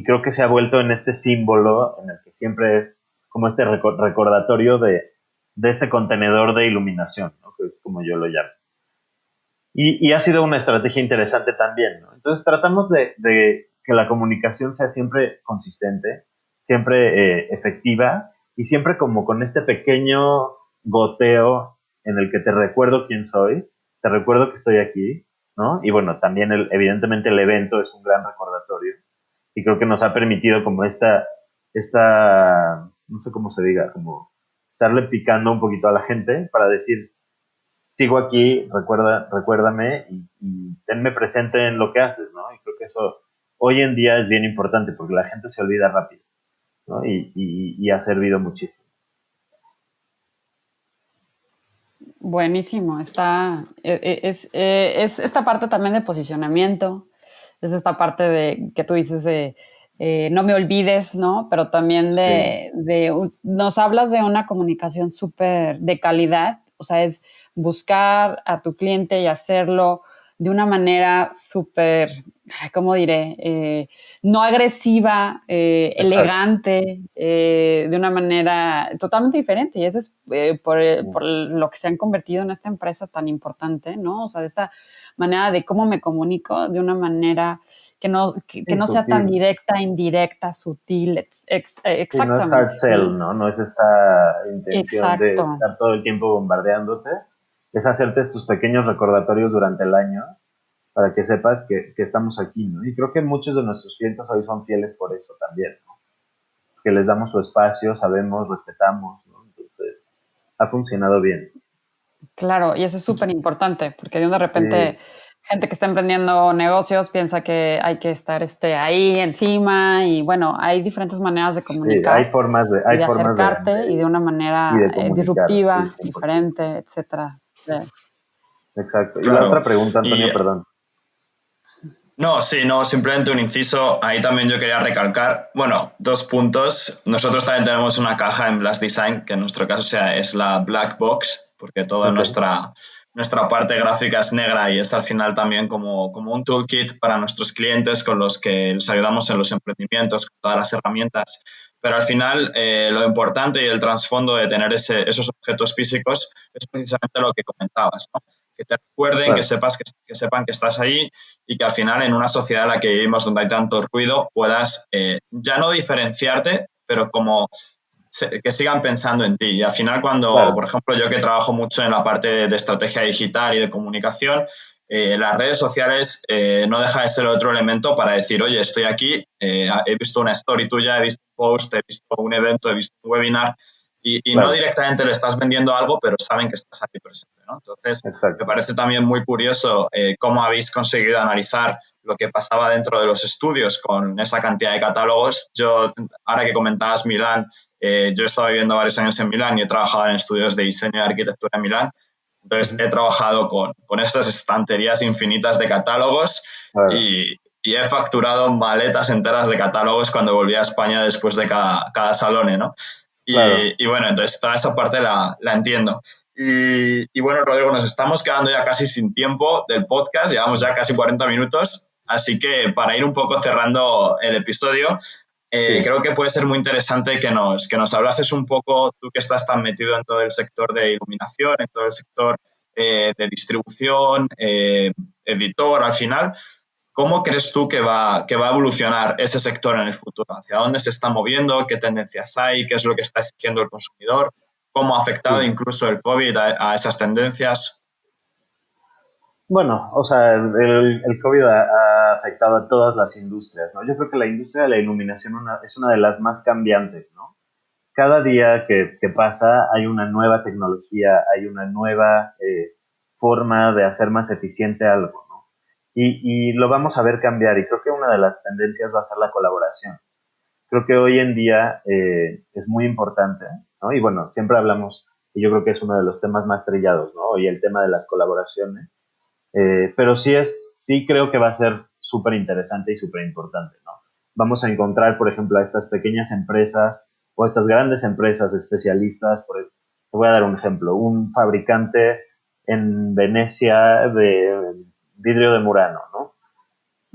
creo que se ha vuelto en este símbolo en el que siempre es como este recordatorio de este contenedor de iluminación, ¿no? Que es como yo lo llamo. Y ha sido una estrategia interesante también, ¿no? Entonces tratamos de que la comunicación sea siempre consistente, siempre efectiva y siempre como con este pequeño goteo en el que te recuerdo quién soy, te recuerdo que estoy aquí, ¿no? Y bueno, también evidentemente el evento es un gran recordatorio y creo que nos ha permitido como no sé cómo se diga, como estarle picando un poquito a la gente para decir, sigo aquí, recuérdame y tenme presente en lo que haces, ¿no? Y creo que eso hoy en día es bien importante porque la gente se olvida rápido, ¿no? Y ha servido muchísimo. Buenísimo, es esta parte también de posicionamiento, es esta parte de que tú dices de no me olvides, ¿no? Pero también Sí, nos hablas de una comunicación súper de calidad, o sea, es buscar a tu cliente y hacerlo de una manera súper, ¿cómo diré? No agresiva, exacto. elegante, de una manera totalmente diferente. Y eso es por lo que se han convertido en esta empresa tan importante, ¿no? O sea, de esta manera de cómo me comunico, de una manera que Sí, no sea tan sutil. directa, indirecta, sutil, Sí, no es hard exactamente, sell, ¿no? ¿no? No es esta intención de Exacto. estar todo el tiempo bombardeándote, es hacerte estos pequeños recordatorios durante el año para que sepas que estamos aquí, ¿no? Y creo que muchos de nuestros clientes hoy son fieles por eso también, ¿no? Que les damos su espacio, sabemos, respetamos, ¿no? Entonces, ha funcionado bien. Claro, y eso es súper importante, porque de Sí, repente gente que está emprendiendo negocios piensa que hay que estar ahí encima y bueno, hay diferentes maneras de sí, hay comunicar y hay de formas de acercarte vender y de una y manera de comunicar, sí, disruptiva, 100%. diferente, etcétera. Sí. Exacto. Y la Claro. otra pregunta, Y Antonio, perdón. no, sí, no, simplemente un inciso. Ahí también yo quería recalcar, bueno, 2 puntos. Nosotros también tenemos una caja en Blast Design, que en nuestro caso es la Black Box, porque toda Ok, nuestra parte gráfica es negra y es al final también como un toolkit para nuestros clientes con los que les ayudamos en los emprendimientos, con todas las herramientas. Pero al final lo importante y el trasfondo de tener esos objetos físicos es precisamente lo que comentabas, ¿no? Que te recuerden, claro, que sepan que estás ahí y que al final en una sociedad en la que vivimos donde hay tanto ruido puedas ya no diferenciarte, pero como que sigan pensando en ti. Y al final cuando, por claro, ejemplo, yo que trabajo mucho en la parte de estrategia digital y de comunicación, las redes sociales no deja de ser otro elemento para decir, oye, estoy aquí, he visto una story tuya, he visto un post, he visto un evento, he visto un webinar, y no claro, directamente le estás vendiendo algo, pero saben que estás aquí presente, ¿no? Entonces, me exacto. parece también muy curioso cómo habéis conseguido analizar lo que pasaba dentro de los estudios con esa cantidad de catálogos. Yo, ahora que comentabas Milán, yo he estado viviendo varios años en Milán y he trabajado en estudios de diseño y arquitectura en Milán. Entonces, Ujú, he trabajado con esas estanterías infinitas de catálogos claro, y he facturado maletas enteras de catálogos cuando volví a España después de cada salone, ¿no? claro. Y bueno, entonces toda esa parte la entiendo. Y bueno, Rodrigo, nos estamos quedando ya casi sin tiempo del podcast, llevamos ya casi 40 minutos, así que para ir un poco cerrando el episodio, Sí, creo que puede ser muy interesante que nos hablases un poco, tú que estás tan metido en todo el sector de iluminación, en todo el sector de distribución, editor al final, ¿cómo crees tú que va a evolucionar ese sector en el futuro? ¿Hacia dónde se está moviendo? ¿Qué tendencias hay? ¿Qué es lo que está exigiendo el consumidor? ¿Cómo ha afectado sí. incluso el COVID a esas tendencias? Bueno, o sea, el COVID ha afectado a todas las industrias, ¿no? Yo creo que la industria de la iluminación es una de las más cambiantes, ¿no? Cada día que pasa hay una nueva tecnología, hay una nueva forma de hacer más eficiente algo, ¿no? Y lo vamos a ver cambiar y creo que una de las tendencias va a ser la colaboración. Creo que hoy en día es muy importante, ¿no? Y bueno, siempre hablamos, y yo creo que es uno de los temas más trillados, ¿no? Hoy el tema de las colaboraciones, pero sí creo que va a ser súper interesante y súper importante, ¿no? Vamos a encontrar, por ejemplo, a estas pequeñas empresas o estas grandes empresas especialistas, te voy a dar un ejemplo, un fabricante en Venecia de vidrio de Murano, ¿no?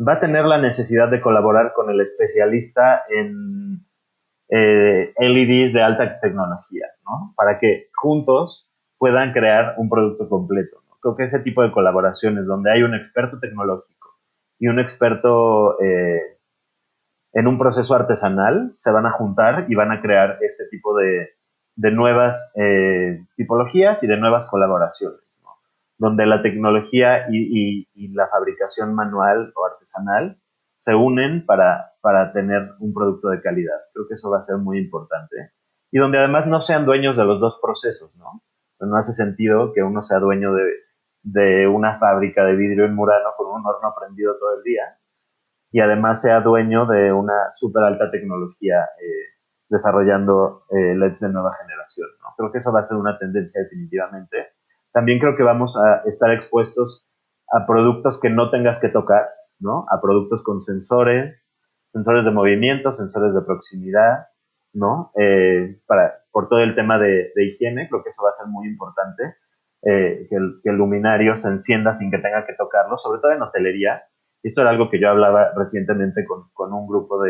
Va a tener la necesidad de colaborar con el especialista en LEDs de alta tecnología, ¿no? Para que juntos puedan crear un producto completo, ¿no? Creo que ese tipo de colaboraciones donde hay un experto tecnológico y un experto en un proceso artesanal se van a juntar y van a crear este tipo de nuevas tipologías y de nuevas colaboraciones, ¿no? Donde la tecnología y la fabricación manual o artesanal se unen para tener un producto de calidad. Creo que eso va a ser muy importante. Y donde además no sean dueños de los dos procesos, ¿no? Pues no hace sentido que uno sea dueño de una fábrica de vidrio en Murano con un horno prendido todo el día y además sea dueño de una súper alta tecnología desarrollando LEDs de nueva generación, ¿no? Creo que eso va a ser una tendencia definitivamente. También creo que vamos a estar expuestos a productos que no tengas que tocar, ¿no? A productos con sensores, sensores de movimiento, sensores de proximidad, ¿no? Por todo el tema de higiene, creo que eso va a ser muy importante, que el luminario se encienda sin que tenga que tocarlo, sobre todo en hotelería. Esto era algo que yo hablaba recientemente con un grupo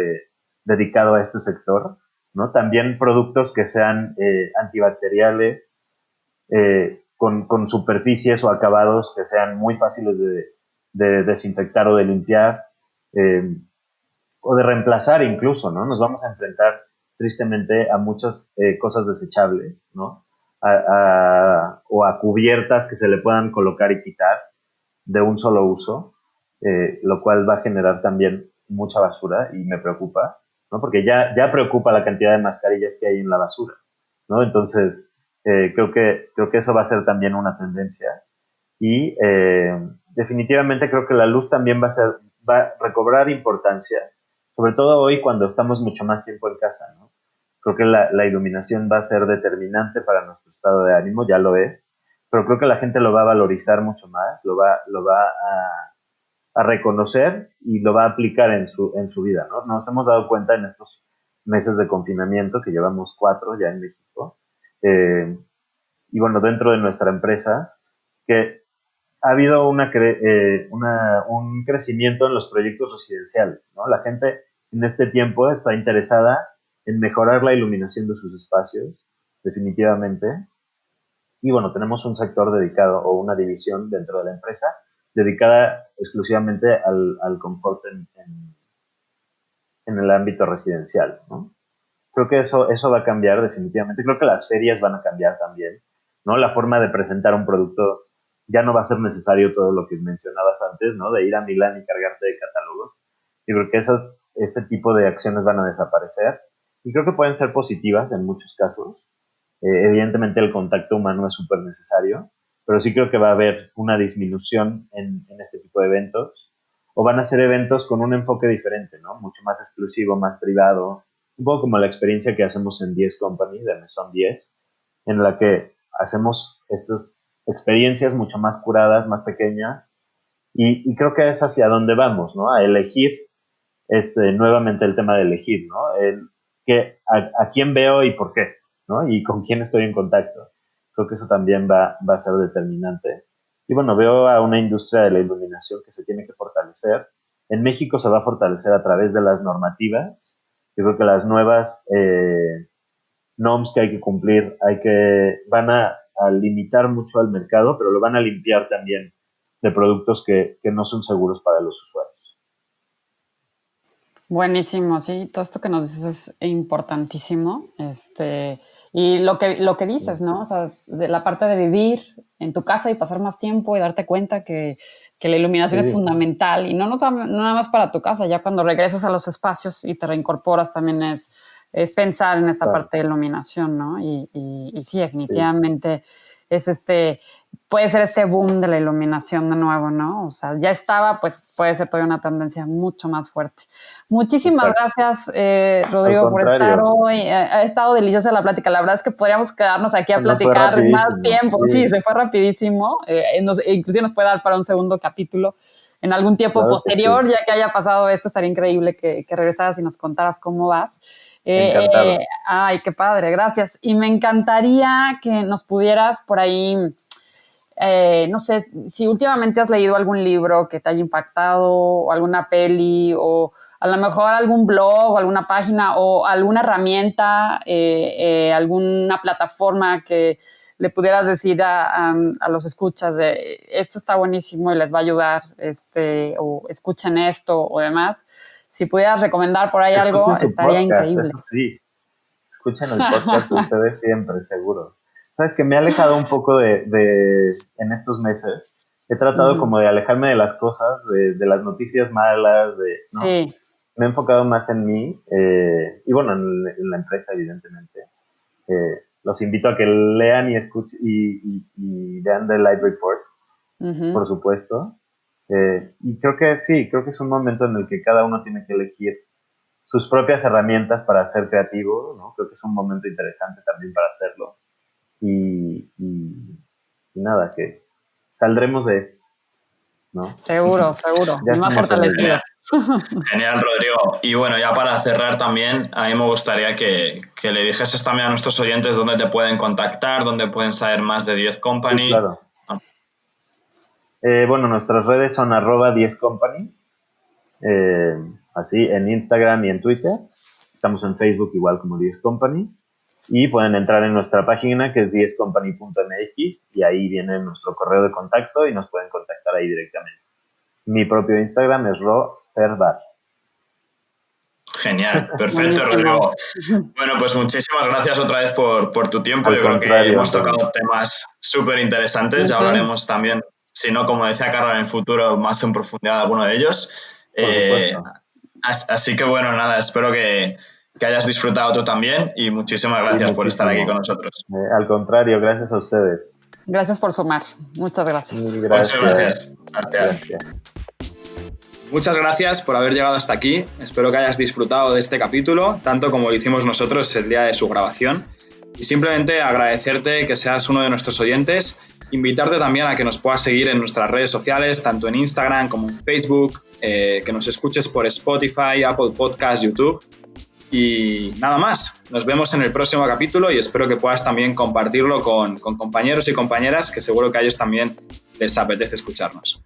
dedicado a este sector, ¿no? También productos que sean antibacteriales, con superficies o acabados que sean muy fáciles de desinfectar o de limpiar, eh, o de reemplazar incluso, ¿no? Nos vamos a enfrentar tristemente a muchas cosas desechables, ¿no? o a cubiertas que se le puedan colocar y quitar de un solo uso, lo cual va a generar también mucha basura y me preocupa, ¿no? Porque ya preocupa la cantidad de mascarillas que hay en la basura, ¿no? Entonces, creo que eso va a ser también una tendencia y definitivamente creo que la luz también va a recobrar importancia, sobre todo hoy cuando estamos mucho más tiempo en casa, ¿no? Creo que la iluminación va a ser determinante para nuestro estado de ánimo, ya lo es, pero creo que la gente lo va a valorizar mucho más, lo va a reconocer y lo va a aplicar en su vida, ¿no? Nos hemos dado cuenta en estos meses de confinamiento, que llevamos 4 ya en México, y bueno, dentro de nuestra empresa, que ha habido un crecimiento en los proyectos residenciales, ¿no? La gente en este tiempo está interesada en mejorar la iluminación de sus espacios, definitivamente. Y bueno, tenemos un sector dedicado o una división dentro de la empresa dedicada exclusivamente al confort en el ámbito residencial, ¿no? Creo que eso va a cambiar definitivamente. Creo que las ferias van a cambiar también, ¿no? La forma de presentar un producto ya no va a ser necesario todo lo que mencionabas antes, ¿no? De ir a Milán y cargarte de catálogos. Yo creo que ese tipo de acciones van a desaparecer y creo que pueden ser positivas en muchos casos. Evidentemente el contacto humano es súper necesario, pero sí creo que va a haber una disminución en este tipo de eventos o van a ser eventos con un enfoque diferente, ¿no? Mucho más exclusivo, más privado, un poco como la experiencia que hacemos en 10 Company, de Maison 10, en la que hacemos estas experiencias mucho más curadas, más pequeñas, y creo que es hacia donde vamos, ¿no? A elegir, nuevamente el tema de elegir, ¿no? A quién veo y por qué, ¿no? Y con quién estoy en contacto. Creo que eso también va a ser determinante. Y bueno, veo a una industria de la iluminación que se tiene que fortalecer. En México se va a fortalecer a través de las normativas. Yo creo que las nuevas norms que hay que cumplir van a limitar mucho al mercado, pero lo van a limpiar también de productos que no son seguros para los usuarios. Buenísimo, sí, todo esto que nos dices es importantísimo. Y lo que dices, ¿no? O sea, de la parte de vivir en tu casa y pasar más tiempo y darte cuenta que la iluminación es Sí, fundamental y no nada más para tu casa, ya cuando regresas a los espacios y te reincorporas también es pensar en esta claro, parte de iluminación, ¿no? Y sí, sí. definitivamente es puede ser este boom de la iluminación de nuevo, ¿no? O sea, ya estaba, pues puede ser todavía una tendencia mucho más fuerte. Muchísimas Exacto. gracias, Al Rodrigo, por estar contrario, hoy. Ha estado deliciosa la plática. La verdad es que podríamos quedarnos aquí a se nos fue platicar más rapidísimo, tiempo. Sí, sí, se fue rapidísimo. Inclusive nos puede dar para un segundo capítulo en algún tiempo claro que posterior, sí, ya que haya pasado esto. Estaría increíble que regresaras y nos contaras cómo vas. encantado. Ay, qué padre, gracias. Y me encantaría que nos pudieras por ahí no sé si últimamente has leído algún libro que te haya impactado, o alguna peli, o a lo mejor algún blog, o alguna página, o alguna herramienta, alguna plataforma que le pudieras decir a los escuchas de esto está buenísimo y les va a ayudar, o escuchen esto o demás. Si pudieras recomendar por ahí algo, Escuchen su estaría podcast, increíble. eso sí, escuchen el podcast de ustedes siempre, seguro. Sabes que me he alejado un poco en estos meses, he tratado Ujú. como de alejarme de las cosas, de las noticias malas, ¿no? Sí, Me he enfocado más en mí y bueno, en la empresa, evidentemente. Los invito a que lean y escuchen y vean The Live Report, ujú. por supuesto. Y creo que sí, creo que es un momento en el que cada uno tiene que elegir sus propias herramientas para ser creativo, ¿no? Creo que es un momento interesante también para hacerlo. Y nada, que saldremos de esto, ¿no? Seguro, seguro. Ya Y más estamos en ello. fortalecidos. Genial, genial, Rodrigo. Y bueno, ya para cerrar también, a mí me gustaría que le dijeses también a nuestros oyentes dónde te pueden contactar, dónde pueden saber más de 10 Sí, Company. claro. Bueno, nuestras redes son @10company, eh, así en Instagram y en Twitter. Estamos en Facebook igual como 10 Company. Y pueden entrar en nuestra página que es 10company.mx y ahí viene nuestro correo de contacto y nos pueden contactar ahí directamente. Mi propio Instagram es roferbar. Genial, perfecto, Rodrigo. Bueno, pues muchísimas gracias otra vez por tu tiempo. Al Yo creo que contrario, hemos Antonio. tocado temas súper interesantes. Ya hablaremos también, si no, como decía Carla, en el futuro más en profundidad de alguno de ellos. Por supuesto. Así que bueno, nada, espero que hayas disfrutado tú también y muchísimas gracias por estar aquí con nosotros. Al contrario, gracias a ustedes. Gracias por sumar. Muchas gracias. Gracias. Muchas gracias. Gracias. Muchas gracias por haber llegado hasta aquí. Espero que hayas disfrutado de este capítulo, tanto como lo hicimos nosotros el día de su grabación. Y simplemente agradecerte que seas uno de nuestros oyentes, invitarte también a que nos puedas seguir en nuestras redes sociales, tanto en Instagram como en Facebook, que nos escuches por Spotify, Apple Podcasts, YouTube. Y nada más, nos vemos en el próximo capítulo y espero que puedas también compartirlo con compañeros y compañeras que seguro que a ellos también les apetece escucharnos.